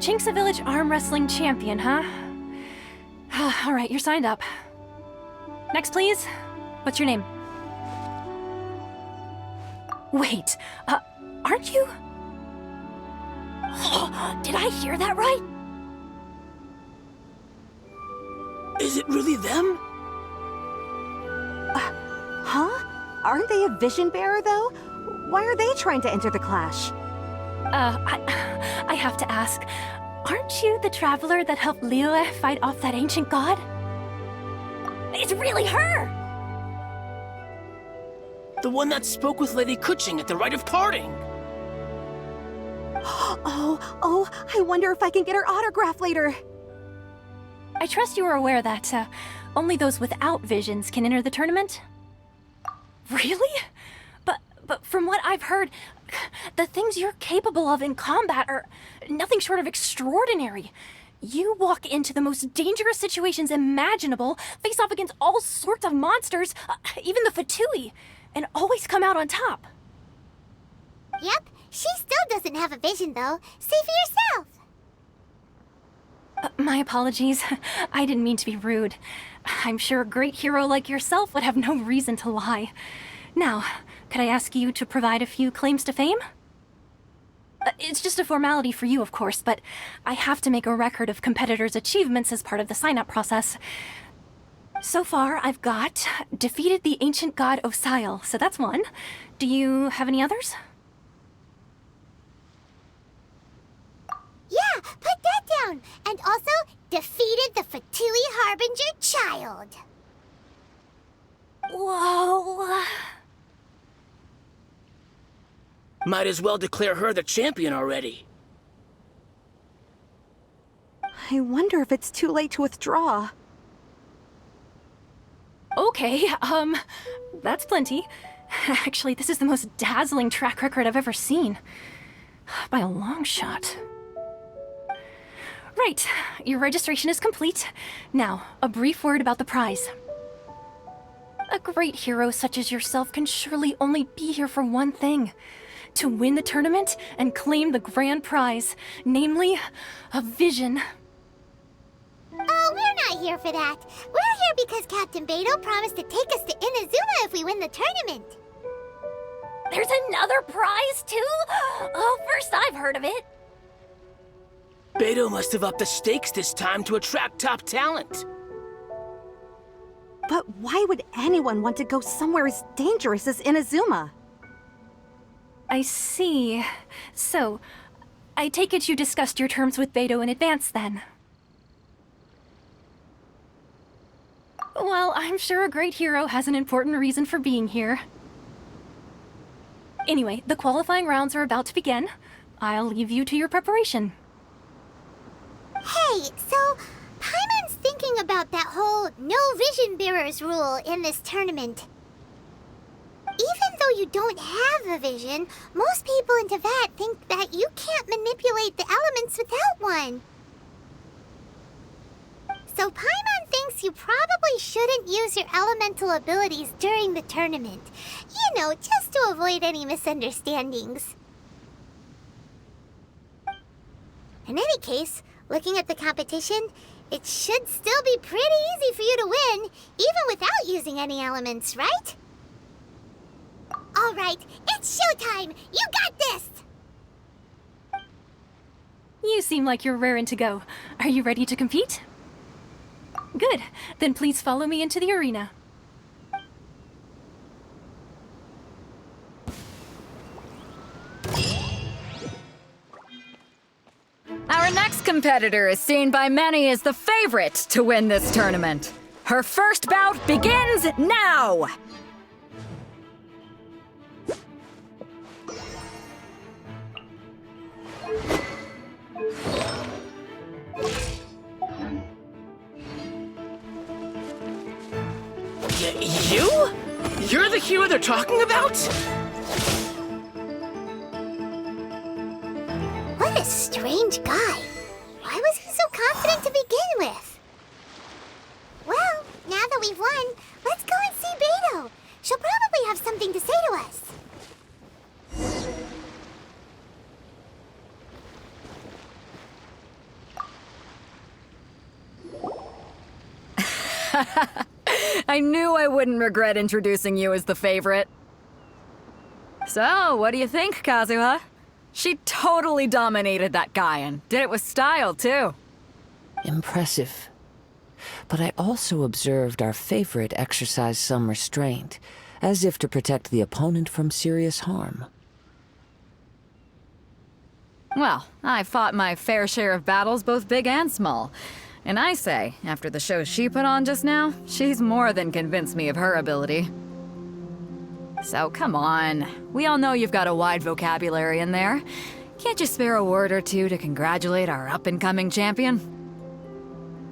Chinxa Village arm wrestling champion, huh? All right, you're signed up. Next, please. What's your name? Wait, aren't you? Did I hear that right? Is it really them? Huh? Aren't they a vision bearer, though? Why are they trying to enter the clash? I have to ask, aren't you the traveler that helped Liyue fight off that ancient god? It's really her! The one that spoke with Lady Kuching at the rite of parting. Oh, I wonder if I can get her autograph later. I trust you are aware that, only those without visions can enter the tournament? Really? But from what I've heard, the things you're capable of in combat are nothing short of extraordinary. You walk into the most dangerous situations imaginable, face off against all sorts of monsters, even the Fatui, and always come out on top. Yep, she still doesn't have a vision though. See for yourself! My apologies. I didn't mean to be rude. I'm sure a great hero like yourself would have no reason to lie. Now, could I ask you to provide a few claims to fame? It's just a formality for you, of course, but I have to make a record of competitors' achievements as part of the sign-up process. So far, I've got defeated the ancient god Osile, so that's one. Do you have any others? Yeah, put that down! And also, defeated the Fatui Harbinger child. Whoa. Might as well declare her the champion already. I wonder if it's too late to withdraw. Okay, that's plenty. Actually, this is the most dazzling track record I've ever seen. By a long shot. Right, your registration is complete. Now, a brief word about the prize. A great hero such as yourself can surely only be here for one thing. To win the tournament and claim the grand prize, namely, a vision. Oh, we're not here for that. We're here because Captain Beidou promised to take us to Inazuma if we win the tournament. There's another prize, too? Oh, first I've heard of it. Beidou must have upped the stakes this time to attract top talent. But why would anyone want to go somewhere as dangerous as Inazuma? I see. So, I take it you discussed your terms with Beidou in advance, then? Well, I'm sure a great hero has an important reason for being here. Anyway, the qualifying rounds are about to begin. I'll leave you to your preparation. Hey, so Paimon's thinking about that whole no vision bearers rule in this tournament. Even though you don't have a vision, most people in Teyvat think that you can't manipulate the elements without one. So Paimon thinks you probably shouldn't use your elemental abilities during the tournament. You know, just to avoid any misunderstandings. In any case, looking at the competition, it should still be pretty easy for you to win, even without using any elements, right? All right, it's showtime! You got this! You seem like you're raring to go. Are you ready to compete? Good. Then please follow me into the arena. Our next competitor is seen by many as the favorite to win this tournament. Her first bout begins now! You? You're the hero they're talking about? What a strange guy. Why was he so confident to begin with? Well, now that we've won, let's go and see Beidou. She'll probably have something to say to us. I knew I wouldn't regret introducing you as the favorite. So, what do you think, Kazuha? She totally dominated that guy and did it with style, too. Impressive. But I also observed our favorite exercise some restraint, as if to protect the opponent from serious harm. Well, I fought my fair share of battles, both big and small. And I say, after the show she put on just now, she's more than convinced me of her ability. So come on, we all know you've got a wide vocabulary in there. Can't you spare a word or two to congratulate our up-and-coming champion?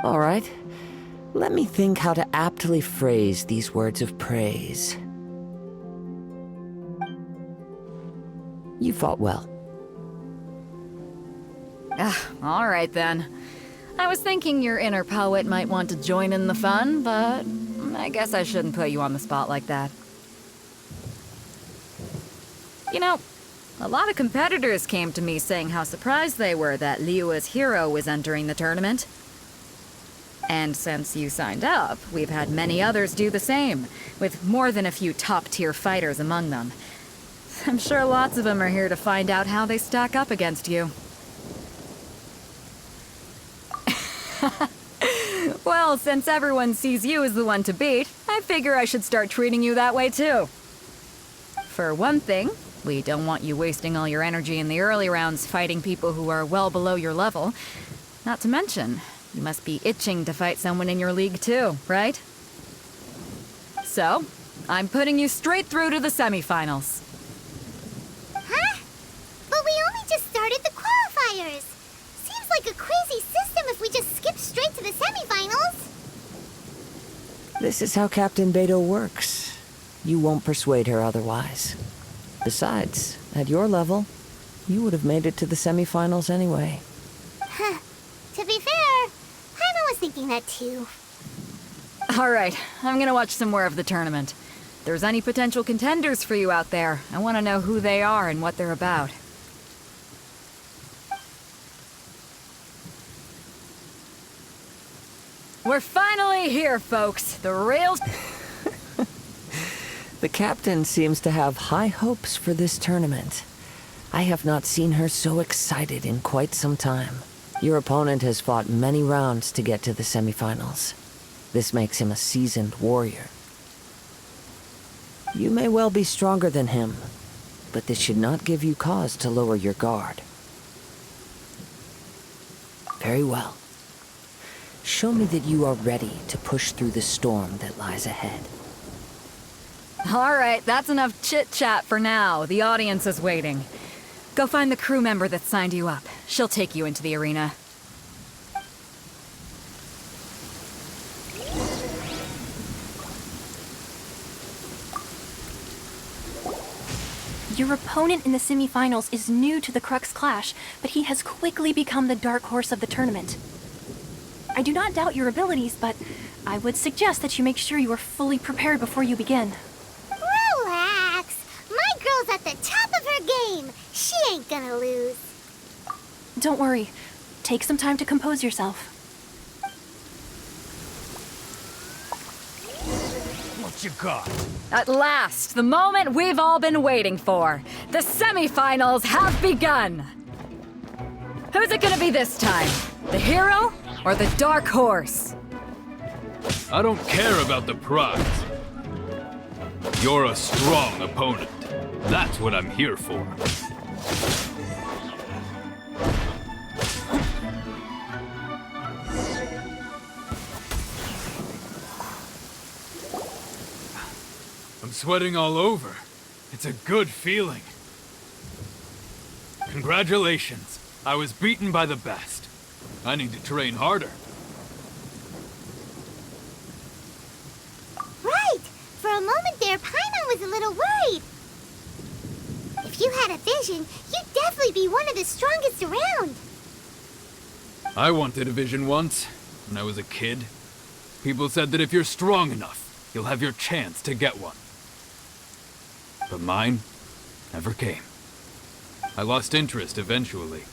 All right. Let me think how to aptly phrase these words of praise. You fought well. All right then. I was thinking your inner poet might want to join in the fun, but I guess I shouldn't put you on the spot like that. You know, a lot of competitors came to me saying how surprised they were that Liyue's hero was entering the tournament. And since you signed up, we've had many others do the same, with more than a few top-tier fighters among them. I'm sure lots of them are here to find out how they stack up against you. Well, since everyone sees you as the one to beat, I figure I should start treating you that way too. For one thing, we don't want you wasting all your energy in the early rounds fighting people who are well below your level. Not to mention, you must be itching to fight someone in your league too, right? So, I'm putting you straight through to the semifinals. Huh? But we only just started the qualifiers. Seems like a crazy system if we just skip straight to the semifinals. This is how Captain Beto works. You won't persuade her otherwise. Besides, at your level, you would have made it to the semifinals anyway. Huh. To be fair, Paimon was thinking that too. All right, I'm gonna watch some more of the tournament. If there's any potential contenders for you out there, I want to know who they are and what they're about. We're finally here, folks. The real... The captain seems to have high hopes for this tournament. I have not seen her so excited in quite some time. Your opponent has fought many rounds to get to the semifinals. This makes him a seasoned warrior. You may well be stronger than him, but this should not give you cause to lower your guard. Very well. Show me that you are ready to push through the storm that lies ahead. All right, that's enough chit-chat for now. The audience is waiting. Go find the crew member that signed you up. She'll take you into the arena. Your opponent in the semifinals is new to the Crux Clash, but he has quickly become the dark horse of the tournament. I do not doubt your abilities, but I would suggest that you make sure you are fully prepared before you begin. Relax. My girl's at the top of her game. She ain't gonna lose. Don't worry. Take some time to compose yourself. What you got? At last, the moment we've all been waiting for. The semifinals have begun. Who's it gonna be this time? The hero or the dark horse? I don't care about the prize. You're a strong opponent. That's what I'm here for. I'm sweating all over. It's a good feeling. Congratulations. I was beaten by the best. I need to train harder. Right. For a moment there, Paimon was a little worried. If you had a vision, you'd definitely be one of the strongest around. I wanted a vision once, when I was a kid. People said that if you're strong enough, you'll have your chance to get one. But mine never came. I lost interest eventually.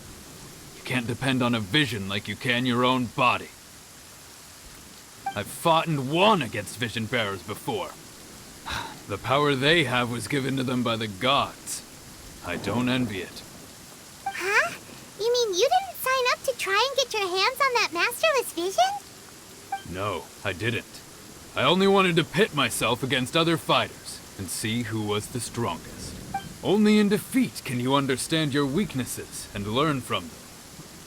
You can't depend on a vision like you can your own body. I've fought and won against Vision Bearers before. The power they have was given to them by the gods. I don't envy it. Huh? You mean you didn't sign up to try and get your hands on that masterless vision? No, I didn't. I only wanted to pit myself against other fighters and see who was the strongest. Only in defeat can you understand your weaknesses and learn from them.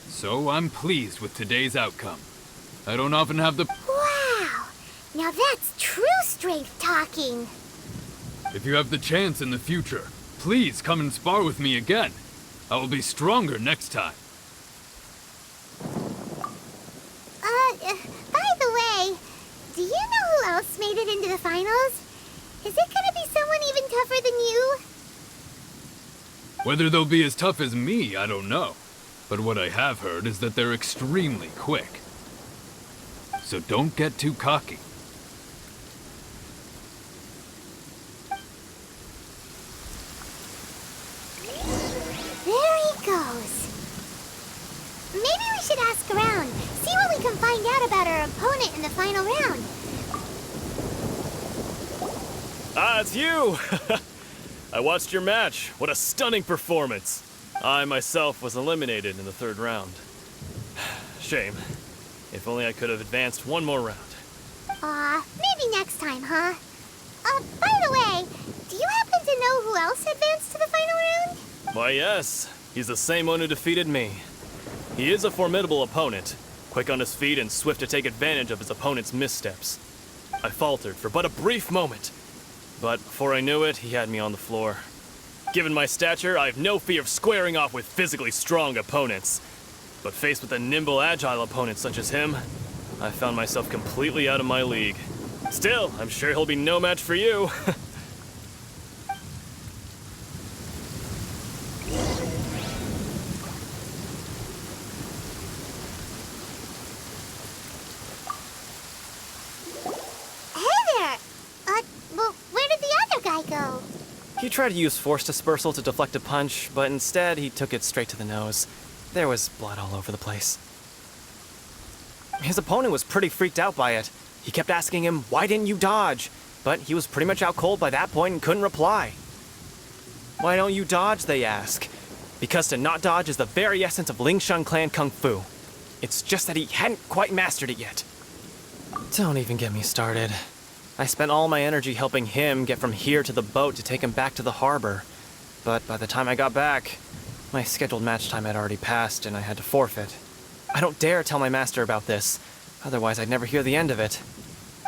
So I'm pleased with today's outcome. I don't often have the... Wow! Now that's true strength talking. If you have the chance in the future, please come and spar with me again. I will be stronger next time. By the way, do you know who else made it into the finals? Is it gonna be someone even tougher than you? Whether they'll be as tough as me, I don't know. But what I have heard is that they're extremely quick. So don't get too cocky. There he goes. Maybe we should ask around, see what we can find out about our opponent in the final round. Ah, it's you! I watched your match. What a stunning performance. I myself was eliminated in the third round. Shame. If only I could have advanced one more round. Maybe next time, huh? By the way, do you happen to know who else advanced to the final round? Why, yes. He's the same one who defeated me. He is a formidable opponent, quick on his feet and swift to take advantage of his opponent's missteps. I faltered for but a brief moment, but before I knew it, he had me on the floor. Given my stature, I have no fear of squaring off with physically strong opponents. But faced with a nimble, agile opponent such as him, I found myself completely out of my league. Still, I'm sure he'll be no match for you. Hey there! Well, where did the other guy go? He tried to use force dispersal to deflect a punch, but instead he took it straight to the nose. There was blood all over the place. His opponent was pretty freaked out by it. He kept asking him, "Why didn't you dodge?" But he was pretty much out cold by that point and couldn't reply. "Why don't you dodge?" they ask. Because to not dodge is the very essence of Lingshan clan kung fu. It's just that he hadn't quite mastered it yet. Don't even get me started. I spent all my energy helping him get from here to the boat to take him back to the harbor. But by the time I got back, my scheduled match time had already passed and I had to forfeit. I don't dare tell my master about this, otherwise I'd never hear the end of it.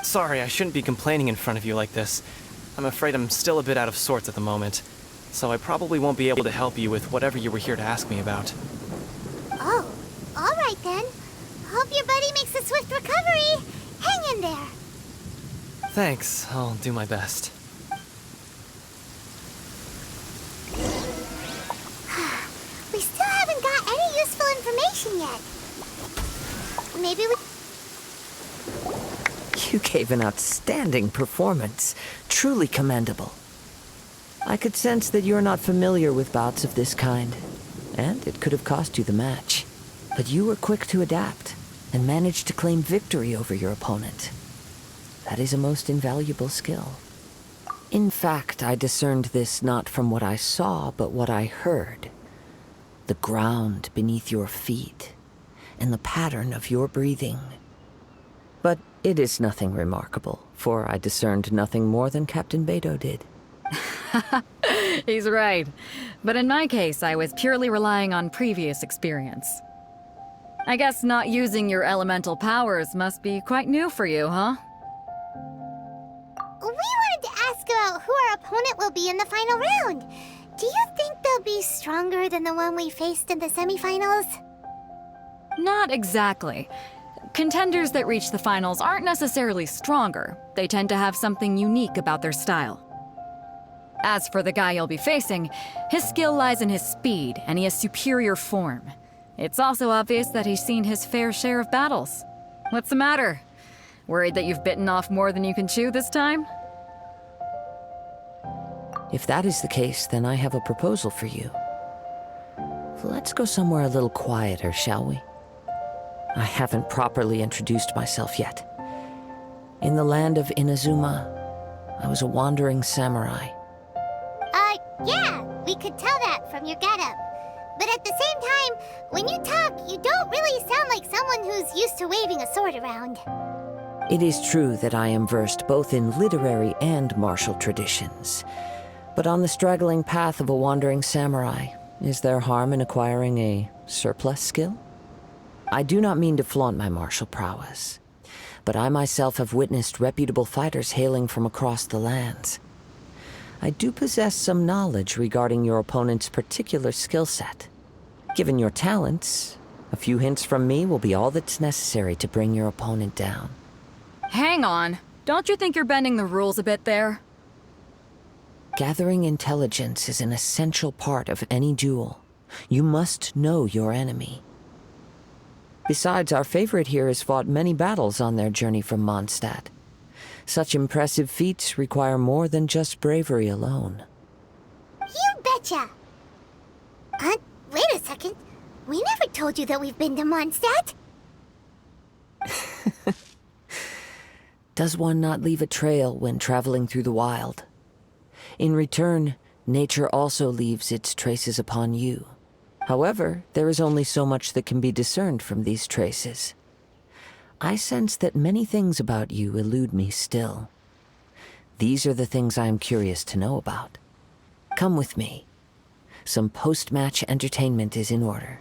Sorry, I shouldn't be complaining in front of you like this. I'm afraid I'm still a bit out of sorts at the moment, so I probably won't be able to help you with whatever you were here to ask me about. Oh, all right then. Hope your buddy makes a swift recovery. Hang in there. Thanks, I'll do my best. We still haven't got any useful information yet. Maybe we... You gave an outstanding performance. Truly commendable. I could sense that you're not familiar with bouts of this kind, and it could have cost you the match. But you were quick to adapt, and managed to claim victory over your opponent. That is a most invaluable skill. In fact, I discerned this not from what I saw, but what I heard. The ground beneath your feet, and the pattern of your breathing. But it is nothing remarkable, for I discerned nothing more than Captain Beidou did. He's right. But in my case, I was purely relying on previous experience. I guess not using your elemental powers must be quite new for you, huh? We wanted to ask about who our opponent will be in the final round. Do you think they'll be stronger than the one we faced in the semifinals? Not exactly. Contenders that reach the finals aren't necessarily stronger. They tend to have something unique about their style. As for the guy you'll be facing, his skill lies in his speed, and he has superior form. It's also obvious that he's seen his fair share of battles. What's the matter? Worried that you've bitten off more than you can chew this time? If that is the case, then I have a proposal for you. Let's go somewhere a little quieter, shall we? I haven't properly introduced myself yet. In the land of Inazuma, I was a wandering samurai. Yeah, we could tell that from your getup. But at the same time, when you talk, you don't really sound like someone who's used to waving a sword around. It is true that I am versed both in literary and martial traditions. But on the straggling path of a wandering samurai, is there harm in acquiring a surplus skill? I do not mean to flaunt my martial prowess, but I myself have witnessed reputable fighters hailing from across the lands. I do possess some knowledge regarding your opponent's particular skill set. Given your talents, a few hints from me will be all that's necessary to bring your opponent down. Hang on. Don't you think you're bending the rules a bit there? Gathering intelligence is an essential part of any duel. You must know your enemy. Besides, our favorite here has fought many battles on their journey from Mondstadt. Such impressive feats require more than just bravery alone. You betcha! Wait a second. We never told you that we've been to Mondstadt. Does one not leave a trail when traveling through the wild? In return, nature also leaves its traces upon you. However, there is only so much that can be discerned from these traces. I sense that many things about you elude me still. These are the things I am curious to know about. Come with me. Some post-match entertainment is in order.